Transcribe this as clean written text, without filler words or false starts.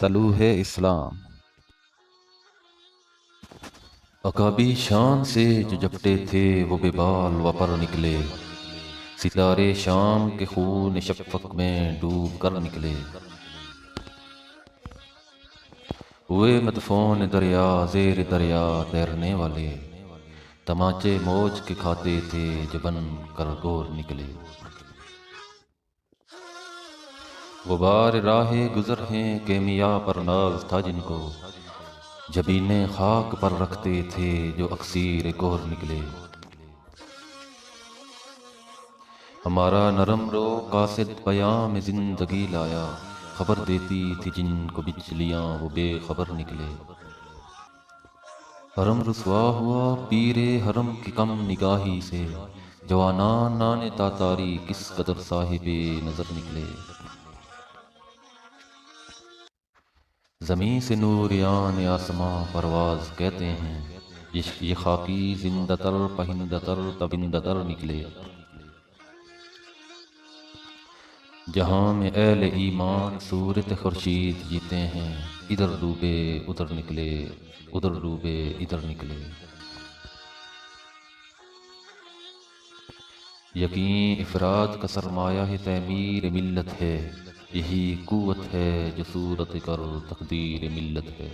طلوع اسلام عقابی شان سے جو جپٹے تھے وہ بے بال و پر نکلے، ستارے شام کے خون شفق میں ڈوب کر نکلے، ہوئے مدفون دریا زیر دریا تیرنے والے، تماچے موج کے کھاتے تھے جو بن کر گور نکلے، غبار راہ گزر ہیں کیمیا پر ناز تھا جن کو، جبینیں خاک پر رکھتے تھے جو اکسیر گور نکلے، ہمارا نرم رو قاصد پیام زندگی لایا، خبر دیتی تھی جن کو بجلیاں وہ بے خبر نکلے، حرم رسوا ہوا پیر حرم کی کم نگاہی سے، جوانان نان تاتاری کس قدر صاحب نظر نکلے، زمیں سے نوریان آسماں پرواز کہتے ہیں، یہ خاکی زندہ تر پہندہ تر تبندہ تر نکلے، جہاں میں اہل ایمان صورت خورشید جیتے ہیں، ادھر ڈوبے ادھر نکلے، ادھر ڈوبے ادھر نکلے، یقین افراد کا سرمایہ ہے تعمیر ملت ہے، یہی قوت ہے جو صورت کر تقدیر ملت ہے،